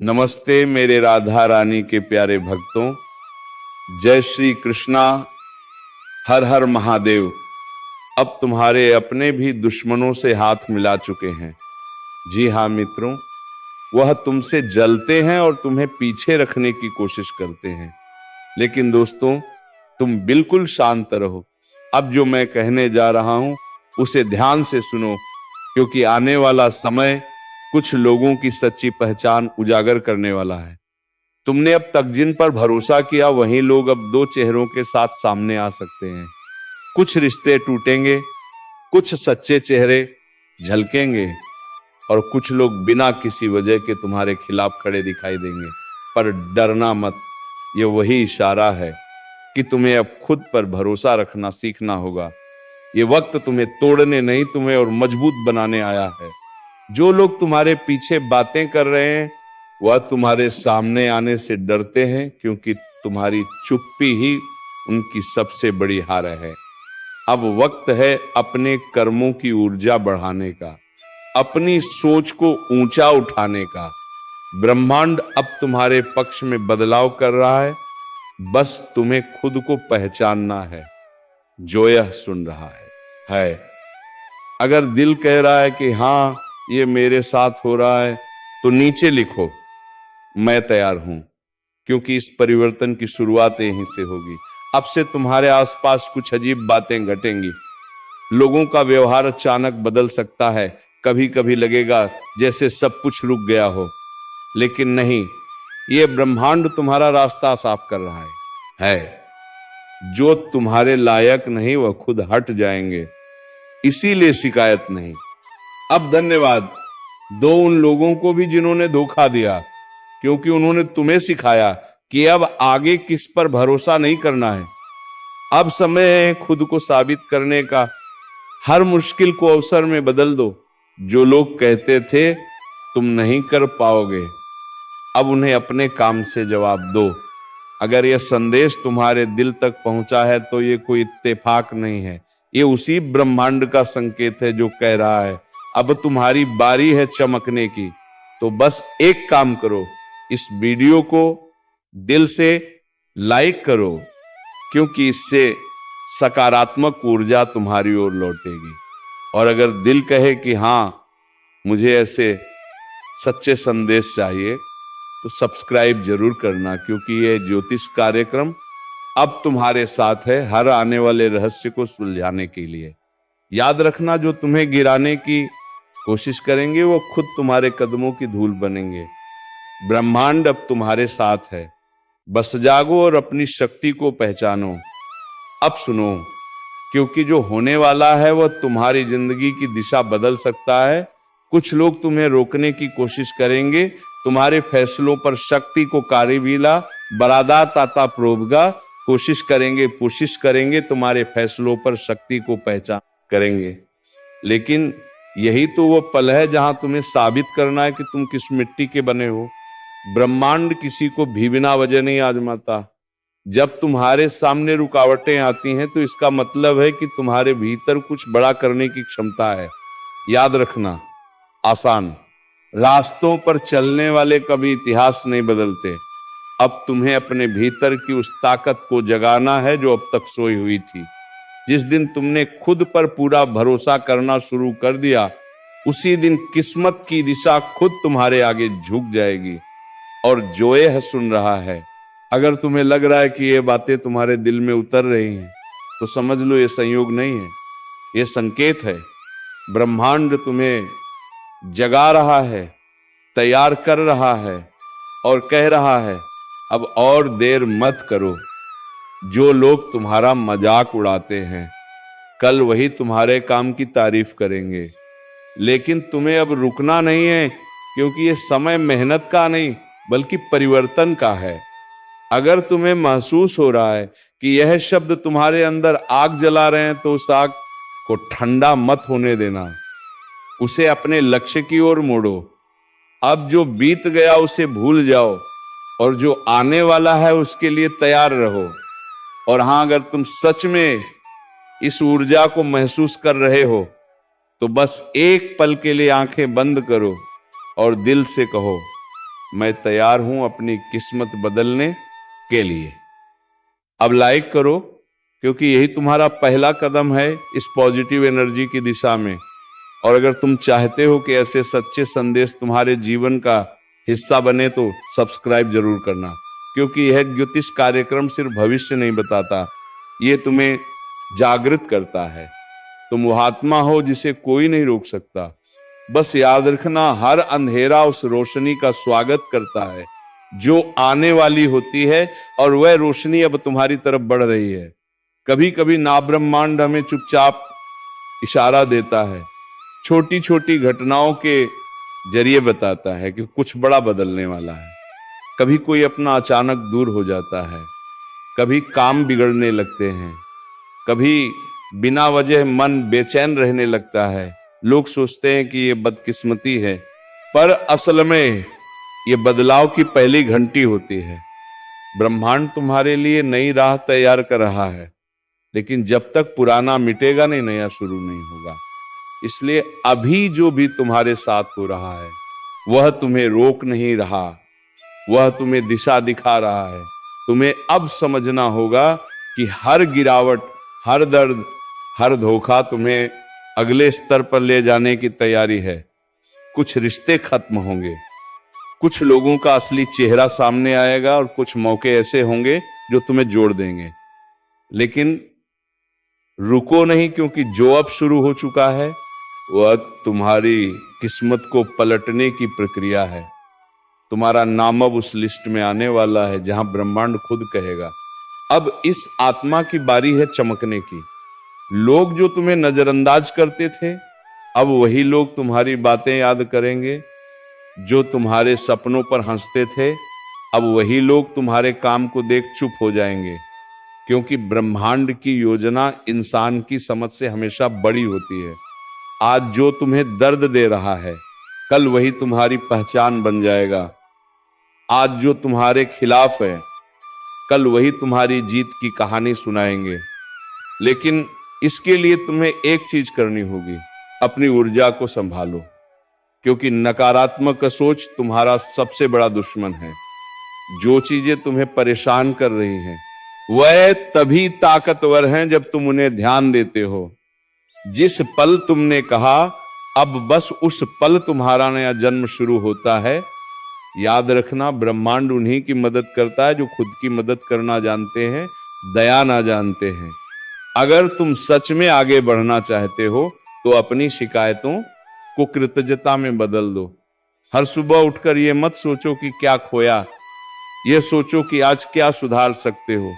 नमस्ते मेरे राधा रानी के प्यारे भक्तों। जय श्री कृष्णा। हर हर महादेव। अब तुम्हारे अपने भी दुश्मनों से हाथ मिला चुके हैं। जी हाँ मित्रों, वह तुमसे जलते हैं और तुम्हें पीछे रखने की कोशिश करते हैं। लेकिन दोस्तों, तुम बिल्कुल शांत रहो। अब जो मैं कहने जा रहा हूं उसे ध्यान से सुनो, क्योंकि आने वाला समय कुछ लोगों की सच्ची पहचान उजागर करने वाला है। तुमने अब तक जिन पर भरोसा किया वही लोग अब दो चेहरों के साथ सामने आ सकते हैं। कुछ रिश्ते टूटेंगे, कुछ सच्चे चेहरे झलकेंगे और कुछ लोग बिना किसी वजह के तुम्हारे खिलाफ खड़े दिखाई देंगे। पर डरना मत, ये वही इशारा है कि तुम्हें अब खुद पर भरोसा रखना सीखना होगा। ये वक्त तुम्हें तोड़ने नहीं, तुम्हें और मजबूत बनाने आया है। जो लोग तुम्हारे पीछे बातें कर रहे हैं वह तुम्हारे सामने आने से डरते हैं, क्योंकि तुम्हारी चुप्पी ही उनकी सबसे बड़ी हार है। अब वक्त है अपने कर्मों की ऊर्जा बढ़ाने का, अपनी सोच को ऊंचा उठाने का। ब्रह्मांड अब तुम्हारे पक्ष में बदलाव कर रहा है, बस तुम्हें खुद को पहचानना है। जो यह सुन रहा है। अगर दिल कह रहा है कि हाँ ये मेरे साथ हो रहा है, तो नीचे लिखो मैं तैयार हूं, क्योंकि इस परिवर्तन की शुरुआत यहीं से होगी। अब से तुम्हारे आसपास कुछ अजीब बातें घटेंगी। लोगों का व्यवहार अचानक बदल सकता है। कभी कभी लगेगा जैसे सब कुछ रुक गया हो, लेकिन नहीं, ये ब्रह्मांड तुम्हारा रास्ता साफ कर रहा है। जो तुम्हारे लायक नहीं वह खुद हट जाएंगे, इसीलिए शिकायत नहीं। अब धन्यवाद दो उन लोगों को भी जिन्होंने धोखा दिया, क्योंकि उन्होंने तुम्हें सिखाया कि अब आगे किस पर भरोसा नहीं करना है। अब समय है खुद को साबित करने का। हर मुश्किल को अवसर में बदल दो। जो लोग कहते थे तुम नहीं कर पाओगे, अब उन्हें अपने काम से जवाब दो। अगर यह संदेश तुम्हारे दिल तक पहुंचा है तो ये कोई इत्तेफाक नहीं है, ये उसी ब्रह्मांड का संकेत है जो कह रहा है अब तुम्हारी बारी है चमकने की। तो बस एक काम करो, इस वीडियो को दिल से लाइक करो, क्योंकि इससे सकारात्मक ऊर्जा तुम्हारी ओर लौटेगी। और अगर दिल कहे कि हाँ मुझे ऐसे सच्चे संदेश चाहिए, तो सब्सक्राइब जरूर करना, क्योंकि यह ज्योतिष कार्यक्रम अब तुम्हारे साथ है हर आने वाले रहस्य को सुलझाने के लिए। याद रखना, जो तुम्हें गिराने की कोशिश करेंगे वो खुद तुम्हारे कदमों की धूल बनेंगे। ब्रह्मांड अब तुम्हारे साथ है, बस जागो और अपनी शक्ति को पहचानो। अब सुनो, क्योंकि जो होने वाला है वह तुम्हारी जिंदगी की दिशा बदल सकता है। कुछ लोग तुम्हें रोकने की कोशिश करेंगे, तुम्हारे फैसलों पर शक्ति को कारीवीला बरादा ताता प्रोबगा कोशिश करेंगे तुम्हारे फैसलों पर शक्ति को पहचान करेंगे। लेकिन यही तो वो पल है जहां तुम्हें साबित करना है कि तुम किस मिट्टी के बने हो। ब्रह्मांड किसी को भी बिना वजह नहीं आजमाता। जब तुम्हारे सामने रुकावटें आती हैं तो इसका मतलब है कि तुम्हारे भीतर कुछ बड़ा करने की क्षमता है। याद रखना, आसान रास्तों पर चलने वाले कभी इतिहास नहीं बदलते। अब तुम्हें अपने भीतर की उस ताकत को जगाना है जो अब तक सोई हुई थी। जिस दिन तुमने खुद पर पूरा भरोसा करना शुरू कर दिया, उसी दिन किस्मत की दिशा खुद तुम्हारे आगे झुक जाएगी। और जो यह सुन रहा है, अगर तुम्हें लग रहा है कि ये बातें तुम्हारे दिल में उतर रही हैं, तो समझ लो ये संयोग नहीं है, ये संकेत है। ब्रह्मांड तुम्हें जगा रहा है, तैयार कर रहा है और कह रहा है अब और देर मत करो। जो लोग तुम्हारा मजाक उड़ाते हैं, कल वही तुम्हारे काम की तारीफ करेंगे। लेकिन तुम्हें अब रुकना नहीं है, क्योंकि ये समय मेहनत का नहीं बल्कि परिवर्तन का है। अगर तुम्हें महसूस हो रहा है कि यह शब्द तुम्हारे अंदर आग जला रहे हैं, तो उस आग को ठंडा मत होने देना, उसे अपने लक्ष्य की ओर मोड़ो। अब जो बीत गया उसे भूल जाओ और जो आने वाला है उसके लिए तैयार रहो। और हाँ, अगर तुम सच में इस ऊर्जा को महसूस कर रहे हो, तो बस एक पल के लिए आंखें बंद करो और दिल से कहो, मैं तैयार हूं अपनी किस्मत बदलने के लिए। अब लाइक करो, क्योंकि यही तुम्हारा पहला कदम है इस पॉजिटिव एनर्जी की दिशा में। और अगर तुम चाहते हो कि ऐसे सच्चे संदेश तुम्हारे जीवन का हिस्सा बने तो सब्सक्राइब जरूर करना, क्योंकि यह ज्योतिष कार्यक्रम सिर्फ भविष्य नहीं बताता, ये तुम्हें जागृत करता है। तुम वो आत्मा हो जिसे कोई नहीं रोक सकता। बस याद रखना, हर अंधेरा उस रोशनी का स्वागत करता है जो आने वाली होती है, और वह रोशनी अब तुम्हारी तरफ बढ़ रही है। कभी कभी ना ब्रह्मांड हमें चुपचाप इशारा देता है, छोटी छोटी घटनाओं के जरिए बताता है कि कुछ बड़ा बदलने वाला है। कभी कोई अपना अचानक दूर हो जाता है, कभी काम बिगड़ने लगते हैं, कभी बिना वजह मन बेचैन रहने लगता है। लोग सोचते हैं कि ये बदकिस्मती है, पर असल में ये बदलाव की पहली घंटी होती है। ब्रह्मांड तुम्हारे लिए नई राह तैयार कर रहा है, लेकिन जब तक पुराना मिटेगा नहीं, नया शुरू नहीं होगा। इसलिए अभी जो भी तुम्हारे साथ हो रहा है वह तुम्हें रोक नहीं रहा, वह तुम्हें दिशा दिखा रहा है। तुम्हें अब समझना होगा कि हर गिरावट, हर दर्द, हर धोखा तुम्हें अगले स्तर पर ले जाने की तैयारी है। कुछ रिश्ते खत्म होंगे, कुछ लोगों का असली चेहरा सामने आएगा, और कुछ मौके ऐसे होंगे जो तुम्हें जोड़ देंगे। लेकिन रुको नहीं, क्योंकि जो अब शुरू हो चुका है वह तुम्हारी किस्मत को पलटने की प्रक्रिया है। तुम्हारा नाम अब उस लिस्ट में आने वाला है जहां ब्रह्मांड खुद कहेगा, अब इस आत्मा की बारी है चमकने की। लोग जो तुम्हें नजरअंदाज करते थे, अब वही लोग तुम्हारी बातें याद करेंगे। जो तुम्हारे सपनों पर हंसते थे, अब वही लोग तुम्हारे काम को देख चुप हो जाएंगे। क्योंकि ब्रह्मांड की योजना इंसान की समझ से हमेशा बड़ी होती है। आज जो तुम्हें दर्द दे रहा है, कल वही तुम्हारी पहचान बन जाएगा। आज जो तुम्हारे खिलाफ है, कल वही तुम्हारी जीत की कहानी सुनाएंगे। लेकिन इसके लिए तुम्हें एक चीज करनी होगी, अपनी ऊर्जा को संभालो, क्योंकि नकारात्मक सोच तुम्हारा सबसे बड़ा दुश्मन है। जो चीजें तुम्हें परेशान कर रही हैं वह तभी ताकतवर हैं जब तुम उन्हें ध्यान देते हो। जिस पल तुमने कहा अब बस उस पल तुम्हारा नया जन्म शुरू होता है, याद रखना, ब्रह्मांड उन्हीं की मदद करता है जो खुद की मदद करना जानते हैं, दया ना जानते हैं। अगर तुम सच में आगे बढ़ना चाहते हो तो अपनी शिकायतों को कृतज्ञता में बदल दो। हर सुबह उठकर यह मत सोचो कि क्या खोया, यह सोचो कि आज क्या सुधार सकते हो।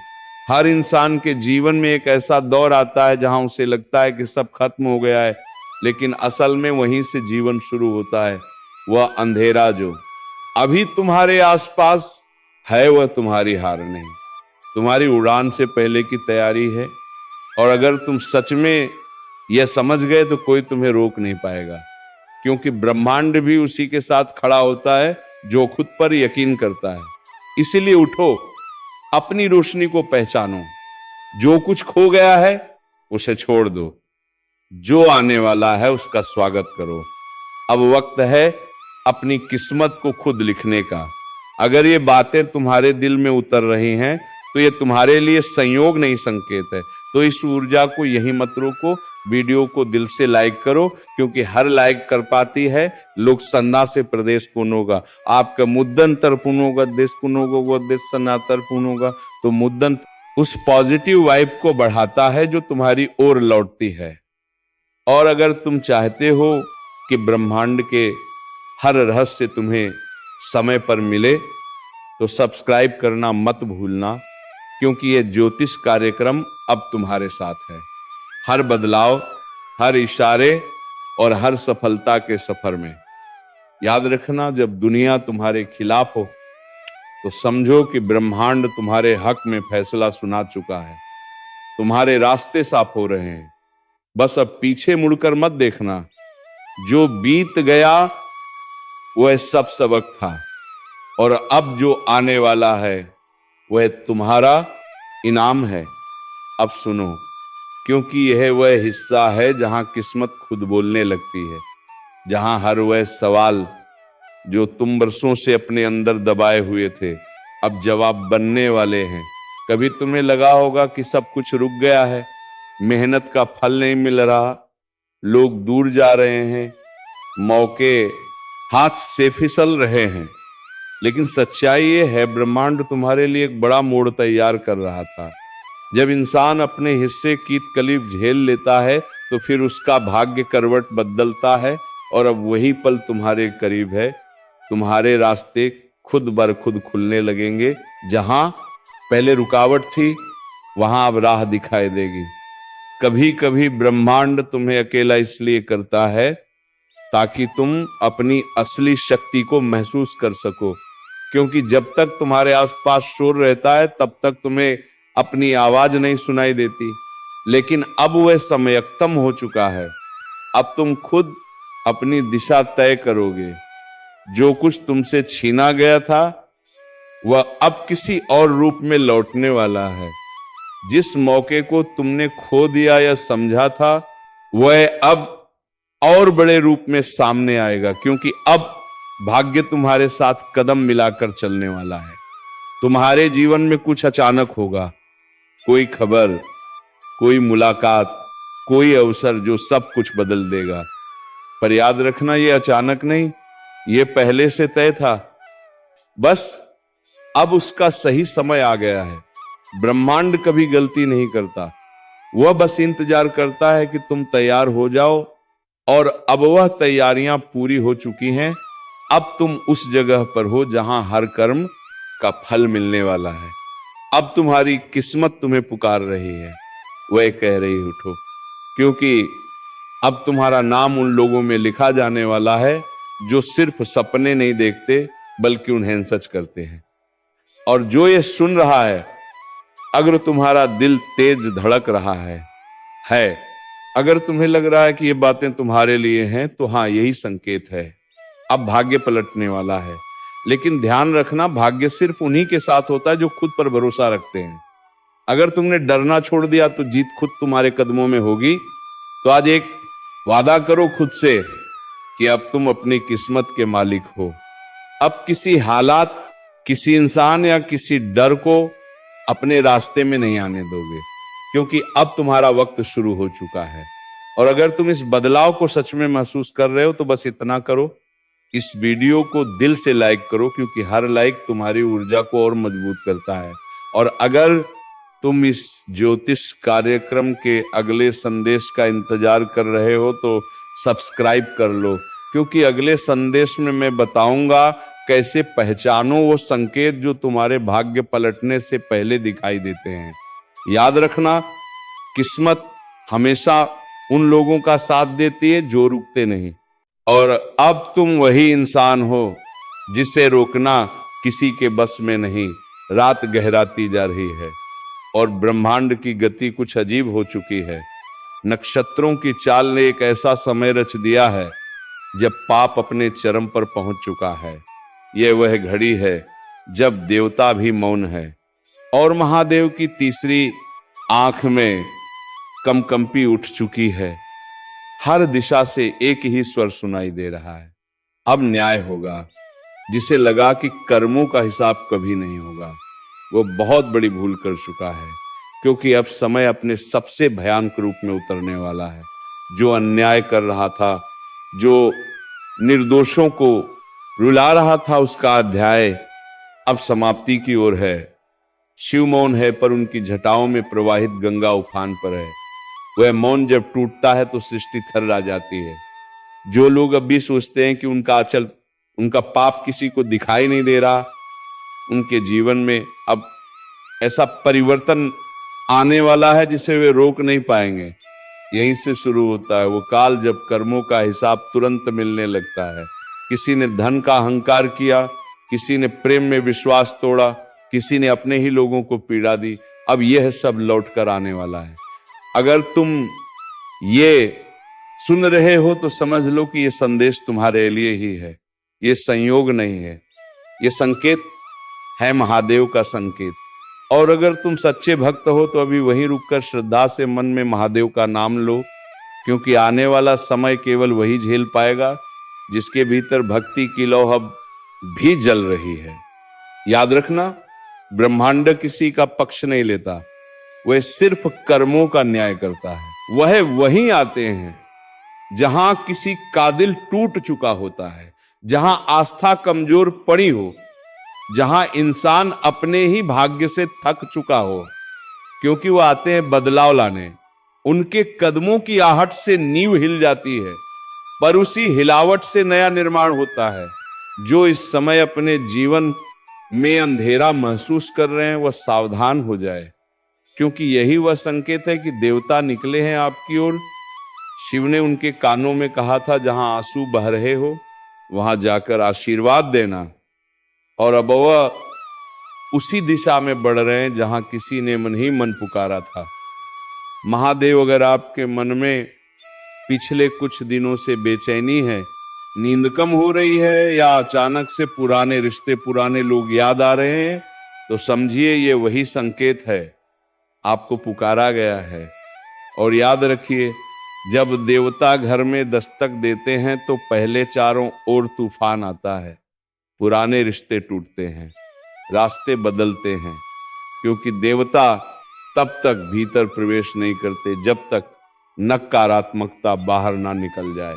हर इंसान के जीवन में एक ऐसा दौर आता है जहां उसे लगता है कि सब खत्म हो गया है, लेकिन असल में वहीं से जीवन शुरू होता है। वह अंधेरा जो अभी तुम्हारे आसपास है वह तुम्हारी हार नहीं, तुम्हारी उड़ान से पहले की तैयारी है। और अगर तुम सच में यह समझ गए तो कोई तुम्हें रोक नहीं पाएगा, क्योंकि ब्रह्मांड भी उसी के साथ खड़ा होता है जो खुद पर यकीन करता है। इसीलिए उठो, अपनी रोशनी को पहचानो। जो कुछ खो गया है उसे छोड़ दो, जो आने वाला है उसका स्वागत करो। अब वक्त है अपनी किस्मत को खुद लिखने का। अगर ये बातें तुम्हारे दिल में उतर रही हैं तो ये तुम्हारे लिए संयोग नहीं, संकेत है। तो इस ऊर्जा को यहीं मत रोको, वीडियो को दिल से लाइक करो, क्योंकि हर लाइक कर पाती है लोक सन्ना से प्रदेश पुण्य होगा। आपका मुद्दन तरपुन होगा, देश पुण्य होगा, देश सन्ना तरपुन होगा। तो मुद्दन उस पॉजिटिव वाइब को बढ़ाता है जो तुम्हारी ओर लौटती है। और अगर तुम चाहते हो कि ब्रह्मांड के हर रहस्य तुम्हें समय पर मिले तो सब्सक्राइब करना मत भूलना, क्योंकि ये ज्योतिष कार्यक्रम अब तुम्हारे साथ है। हर बदलाव, हर इशारे और हर सफलता के सफर में। याद रखना, जब दुनिया तुम्हारे खिलाफ हो तो समझो कि ब्रह्मांड तुम्हारे हक में फैसला सुना चुका है। तुम्हारे रास्ते साफ हो रहे हैं, बस अब पीछे मुड़कर मत देखना। जो बीत गया वह सब सबक था, और अब जो आने वाला है वह तुम्हारा इनाम है। अब सुनो, क्योंकि यह वह हिस्सा है जहां किस्मत खुद बोलने लगती है, जहां हर वह सवाल जो तुम बरसों से अपने अंदर दबाए हुए थे, अब जवाब बनने वाले हैं। कभी तुम्हें लगा होगा कि सब कुछ रुक गया है, मेहनत का फल नहीं मिल रहा, लोग दूर जा रहे हैं, मौके हाथ से फिसल रहे हैं। लेकिन सच्चाई ये है, ब्रह्मांड तुम्हारे लिए एक बड़ा मोड़ तैयार कर रहा था। जब इंसान अपने हिस्से की तकलीफ झेल लेता है तो फिर उसका भाग्य करवट बदलता है, और अब वही पल तुम्हारे करीब है। तुम्हारे रास्ते खुद बर खुद खुलने लगेंगे। जहां पहले रुकावट थी वहां अब राह दिखाई देगी। कभी कभी ब्रह्मांड तुम्हें अकेला इसलिए करता है ताकि तुम अपनी असली शक्ति को महसूस कर सको, क्योंकि जब तक तुम्हारे आसपास शोर रहता है तब तक तुम्हें अपनी आवाज नहीं सुनाई देती। लेकिन अब वह समय अक्तम हो चुका है। अब तुम खुद अपनी दिशा तय करोगे। जो कुछ तुमसे छीना गया था वह अब किसी और रूप में लौटने वाला है। जिस मौके को तुमने खो दिया या समझा था वह अब और बड़े रूप में सामने आएगा, क्योंकि अब भाग्य तुम्हारे साथ कदम मिलाकर चलने वाला है। तुम्हारे जीवन में कुछ अचानक होगा, कोई खबर, कोई मुलाकात, कोई अवसर जो सब कुछ बदल देगा। पर याद रखना, ये अचानक नहीं, ये पहले से तय था। बस अब उसका सही समय आ गया है। ब्रह्मांड कभी गलती नहीं करता, वह बस इंतजार करता है कि तुम तैयार हो जाओ। और अब वह तैयारियां पूरी हो चुकी हैं। अब तुम उस जगह पर हो जहां हर कर्म का फल मिलने वाला है। अब तुम्हारी किस्मत तुम्हें पुकार रही है, वह कह रही उठो, क्योंकि अब तुम्हारा नाम उन लोगों में लिखा जाने वाला है जो सिर्फ सपने नहीं देखते बल्कि उन्हें सच करते हैं। और जो ये सुन रहा है, अगर तुम्हारा दिल तेज धड़क रहा है, अगर तुम्हें लग रहा है कि ये बातें तुम्हारे लिए हैं, तो हाँ, यही संकेत है। अब भाग्य पलटने वाला है। लेकिन ध्यान रखना, भाग्य सिर्फ उन्हीं के साथ होता है जो खुद पर भरोसा रखते हैं। अगर तुमने डरना छोड़ दिया तो जीत खुद तुम्हारे कदमों में होगी। तो आज एक वादा करो खुद से कि अब तुम अपनी किस्मत के मालिक हो। अब किसी हालात, किसी इंसान या किसी डर को अपने रास्ते में नहीं आने दोगे, क्योंकि अब तुम्हारा वक्त शुरू हो चुका है। और अगर तुम इस बदलाव को सच में महसूस कर रहे हो तो बस इतना करो, इस वीडियो को दिल से लाइक करो, क्योंकि हर लाइक तुम्हारी ऊर्जा को और मजबूत करता है। और अगर तुम इस ज्योतिष कार्यक्रम के अगले संदेश का इंतजार कर रहे हो तो सब्सक्राइब कर लो, क्योंकि अगले संदेश में मैं बताऊंगा कैसे पहचानो वो संकेत जो तुम्हारे भाग्य पलटने से पहले दिखाई देते हैं। याद रखना, किस्मत हमेशा उन लोगों का साथ देती है जो रुकते नहीं। और अब तुम वही इंसान हो जिसे रोकना किसी के बस में नहीं। रात गहराती जा रही है और ब्रह्मांड की गति कुछ अजीब हो चुकी है। नक्षत्रों की चाल ने एक ऐसा समय रच दिया है जब पाप अपने चरम पर पहुंच चुका है। यह वह घड़ी है जब देवता भी मौन है और महादेव की तीसरी आंख में कंपी उठ चुकी है। हर दिशा से एक ही स्वर सुनाई दे रहा है, अब न्याय होगा। जिसे लगा कि कर्मों का हिसाब कभी नहीं होगा, वो बहुत बड़ी भूल कर चुका है, क्योंकि अब समय अपने सबसे भयानक रूप में उतरने वाला है। जो अन्याय कर रहा था, जो निर्दोषों को रुला रहा था, उसका अध्याय अब समाप्ति की ओर है। शिव मौन है, पर उनकी जटाओं में प्रवाहित गंगा उफान पर है। वह मौन जब टूटता है तो सृष्टि थर्रा जाती है। जो लोग अब भी सोचते हैं कि उनका पाप किसी को दिखाई नहीं दे रहा, उनके जीवन में अब ऐसा परिवर्तन आने वाला है जिसे वे रोक नहीं पाएंगे। यहीं से शुरू होता है वो काल जब कर्मों का हिसाब तुरंत मिलने लगता है। किसी ने धन का अहंकार किया, किसी ने प्रेम में विश्वास तोड़ा, किसी ने अपने ही लोगों को पीड़ा दी। अब यह सब लौट कर आने वाला है। अगर तुम ये सुन रहे हो तो समझ लो कि ये संदेश तुम्हारे लिए ही है। ये संयोग नहीं है, ये संकेत है, महादेव का संकेत। और अगर तुम सच्चे भक्त हो तो अभी वहीं रुककर श्रद्धा से मन में महादेव का नाम लो, क्योंकि आने वाला समय केवल वही झेल पाएगा जिसके भीतर भक्ति की लौ अब भी जल रही है। याद रखना, ब्रह्मांड किसी का पक्ष नहीं लेता, वह सिर्फ कर्मों का न्याय करता है। वह वहीं आते हैं जहां किसी का दिल टूट चुका होता है, जहां आस्था कमजोर पड़ी हो, जहां इंसान अपने ही भाग्य से थक चुका हो, क्योंकि वो आते हैं बदलाव लाने। उनके कदमों की आहट से नींव हिल जाती है, पर उसी हिलावट से नया निर्माण होता है। जो इस समय अपने जीवन में अंधेरा महसूस कर रहे हैं, वह सावधान हो जाए, क्योंकि यही वह संकेत है कि देवता निकले हैं आपकी ओर। शिव ने उनके कानों में कहा था, जहां आंसू बह रहे हो वहां जाकर आशीर्वाद देना। और अब वह उसी दिशा में बढ़ रहे हैं जहां किसी ने मन ही मन पुकारा था। महादेव, अगर आपके मन में पिछले कुछ दिनों से बेचैनी है, नींद कम हो रही है, या अचानक से पुराने रिश्ते, पुराने लोग याद आ रहे हैं, तो समझिए ये वही संकेत है, आपको पुकारा गया है। और याद रखिए, जब देवता घर में दस्तक देते हैं तो पहले चारों ओर तूफान आता है, पुराने रिश्ते टूटते हैं, रास्ते बदलते हैं, क्योंकि देवता तब तक भीतर प्रवेश नहीं करते जब तक नकारात्मकता बाहर ना निकल जाए।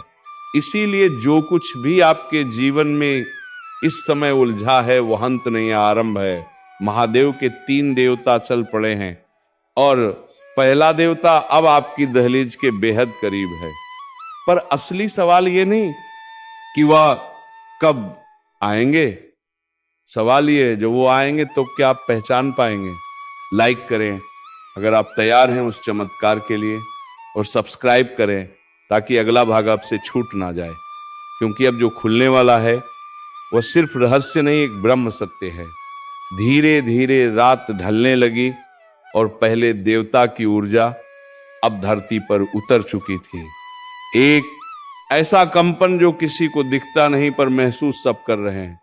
इसीलिए जो कुछ भी आपके जीवन में इस समय उलझा है, वो अंत नहीं, आरंभ है। महादेव के 3 देवता चल पड़े हैं, और पहला देवता अब आपकी दहलीज के बेहद करीब है। पर असली सवाल ये नहीं कि वह कब आएंगे, सवाल ये है, जो वो आएंगे तो क्या आप पहचान पाएंगे? लाइक करें अगर आप तैयार हैं उस चमत्कार के लिए, और सब्सक्राइब करें ताकि अगला भाग आपसे छूट ना जाए, क्योंकि अब जो खुलने वाला है वह सिर्फ रहस्य नहीं, एक ब्रह्म सत्य है। धीरे धीरे रात ढलने लगी और पहले देवता की ऊर्जा अब धरती पर उतर चुकी थी। एक ऐसा कंपन जो किसी को दिखता नहीं पर महसूस सब कर रहे हैं।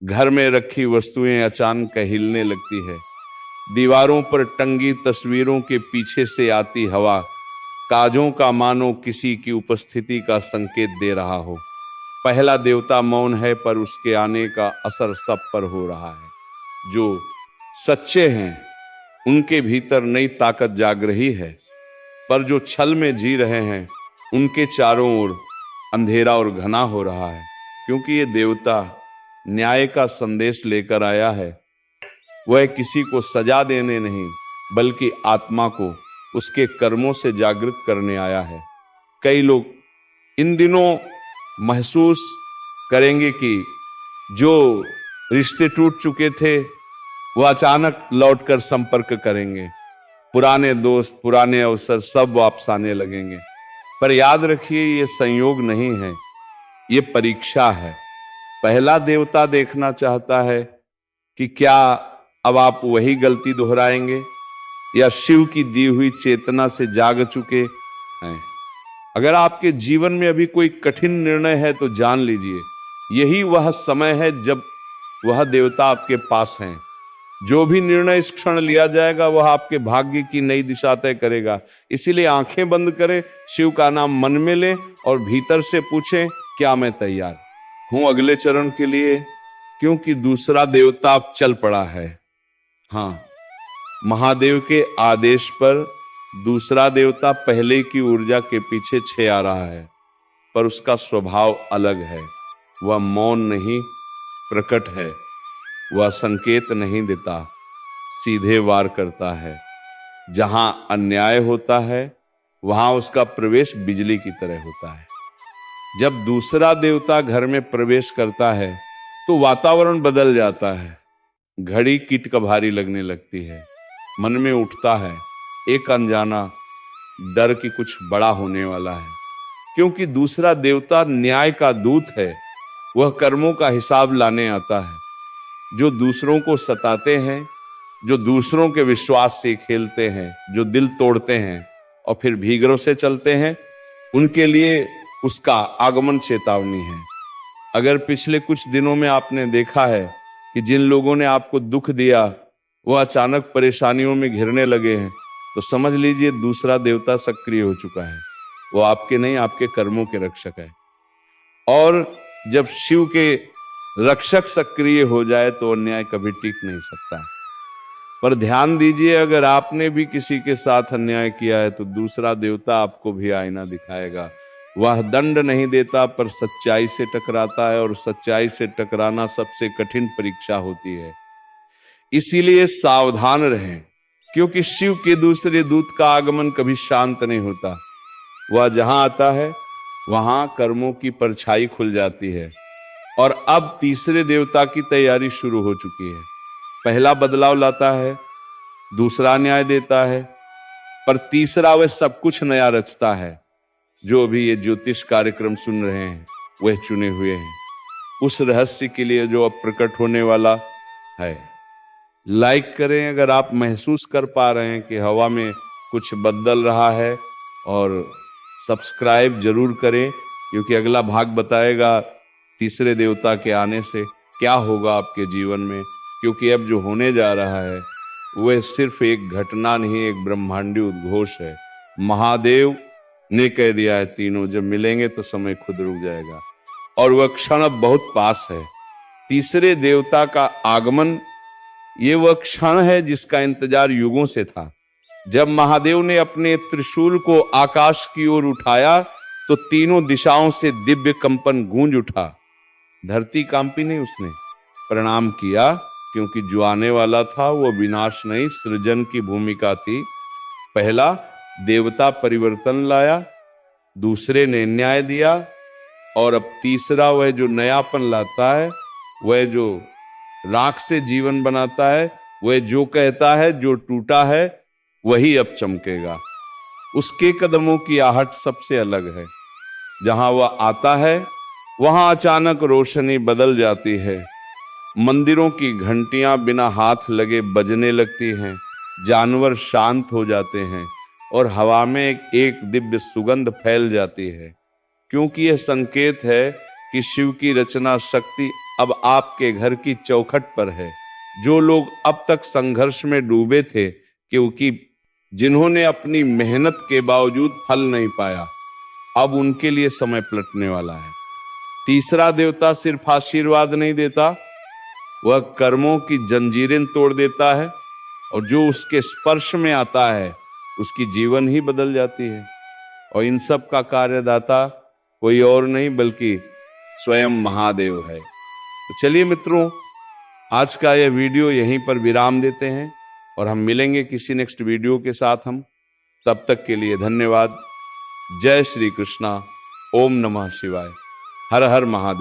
घर में रखी वस्तुएं अचानक हिलने लगती है, दीवारों पर टंगी तस्वीरों के पीछे से आती हवा काजों का मानो किसी की उपस्थिति का संकेत दे रहा हो। पहला देवता मौन है, पर उसके आने का असर सब पर हो रहा है। जो सच्चे हैं उनके भीतर नई ताकत जाग रही है, पर जो छल में जी रहे हैं उनके चारों ओर अंधेरा और घना हो रहा है, क्योंकि ये देवता न्याय का संदेश लेकर आया है। वह किसी को सजा देने नहीं, बल्कि आत्मा को उसके कर्मों से जागृत करने आया है। कई लोग इन दिनों महसूस करेंगे कि जो रिश्ते टूट चुके थे वह अचानक लौटकर संपर्क करेंगे, पुराने दोस्त, पुराने अवसर सब वापस आने लगेंगे। पर याद रखिए, ये संयोग नहीं है, ये परीक्षा है। पहला देवता देखना चाहता है कि क्या अब आप वही गलती दोहराएंगे, या शिव की दी हुई चेतना से जाग चुके हैं। अगर आपके जीवन में अभी कोई कठिन निर्णय है तो जान लीजिए, यही वह समय है जब वह देवता आपके पास हैं। जो भी निर्णय इस क्षण लिया जाएगा वह आपके भाग्य की नई दिशा तय करेगा। इसीलिए आंखें बंद करें, शिव का नाम मन में लें और भीतर से पूछें, क्या मैं तैयार हूं अगले चरण के लिए? क्योंकि दूसरा देवता अब चल पड़ा है। हाँ, महादेव के आदेश पर दूसरा देवता पहले की ऊर्जा के पीछे छे आ रहा है, पर उसका स्वभाव अलग है। वह मौन नहीं, प्रकट है। वह संकेत नहीं देता, सीधे वार करता है। जहां अन्याय होता है वहां उसका प्रवेश बिजली की तरह होता है। जब दूसरा देवता घर में प्रवेश करता है तो वातावरण बदल जाता है। घड़ी कीट का भारी लगने लगती है, मन में उठता है एक अनजाना डर कि कुछ बड़ा होने वाला है, क्योंकि दूसरा देवता न्याय का दूत है। वह कर्मों का हिसाब लाने आता है। जो दूसरों को सताते हैं, जो दूसरों के विश्वास से खेलते हैं, जो दिल तोड़ते हैं और फिर भीगरों से चलते हैं, उनके लिए उसका आगमन चेतावनी है। अगर पिछले कुछ दिनों में आपने देखा है कि जिन लोगों ने आपको दुख दिया वह अचानक परेशानियों में घिरने लगे हैं, तो समझ लीजिए दूसरा देवता सक्रिय हो चुका है। वो आपके नहीं, आपके कर्मों के रक्षक है। और जब शिव के रक्षक सक्रिय हो जाए तो अन्याय कभी टिक नहीं सकता। पर ध्यान दीजिए, अगर आपने भी किसी के साथ अन्याय किया है तो दूसरा देवता आपको भी आईना दिखाएगा। वह दंड नहीं देता पर सच्चाई से टकराता है, और सच्चाई से टकराना सबसे कठिन परीक्षा होती है। इसीलिए सावधान रहें, क्योंकि शिव के दूसरे दूत का आगमन कभी शांत नहीं होता। वह जहां आता है वहां कर्मों की परछाई खुल जाती है। और अब तीसरे देवता की तैयारी शुरू हो चुकी है। पहला बदलाव लाता है, दूसरा न्याय देता है, पर तीसरा वह सब कुछ नया रचता है। जो भी ये ज्योतिष कार्यक्रम सुन रहे हैं वह चुने हुए हैं उस रहस्य के लिए जो अब प्रकट होने वाला है। लाइक करें अगर आप महसूस कर पा रहे हैं कि हवा में कुछ बदल रहा है, और सब्सक्राइब जरूर करें, क्योंकि अगला भाग बताएगा तीसरे देवता के आने से क्या होगा आपके जीवन में। क्योंकि अब जो होने जा रहा है वह सिर्फ एक घटना नहीं, एक ब्रह्मांडीय उद्घोष है। महादेव ने कह दिया है तीनों जब मिलेंगे तो समय खुद रुक जाएगा, और वह क्षण अब बहुत पास है। तीसरे देवता का आगमन ये वह क्षण है जिसका इंतजार युगों से था। जब महादेव ने अपने त्रिशूल को आकाश की ओर उठाया तो तीनों दिशाओं से दिव्य कंपन गूंज उठा। धरती कांपी नहीं, उसने प्रणाम किया, क्योंकि जो आने वाला था वो विनाश नहीं सृजन की भूमिका थी। पहला देवता परिवर्तन लाया, दूसरे ने न्याय दिया, और अब तीसरा वह जो नयापन लाता है, वह जो राख से जीवन बनाता है, वह जो कहता है जो टूटा है वही अब चमकेगा। उसके कदमों की आहट सबसे अलग है। जहां वह आता है वहां अचानक रोशनी बदल जाती है। मंदिरों की घंटियां बिना हाथ लगे बजने लगती हैं, जानवर शांत हो जाते हैं, और हवा में एक दिव्य सुगंध फैल जाती है। क्योंकि यह संकेत है कि शिव की रचना शक्ति अब आपके घर की चौखट पर है। जो लोग अब तक संघर्ष में डूबे थे, क्योंकि जिन्होंने अपनी मेहनत के बावजूद फल नहीं पाया, अब उनके लिए समय पलटने वाला है। तीसरा देवता सिर्फ आशीर्वाद नहीं देता, वह कर्मों की जंजीरें तोड़ देता है, और जो उसके स्पर्श में आता है उसकी जीवन ही बदल जाती है। और इन सब का कार्यदाता कोई और नहीं बल्कि स्वयं महादेव है। तो चलिए मित्रों, आज का यह वीडियो यहीं पर विराम देते हैं, और हम मिलेंगे किसी नेक्स्ट वीडियो के साथ। हम तब तक के लिए धन्यवाद। जय श्री कृष्णा। ओम नमः शिवाय। हर हर महादेव।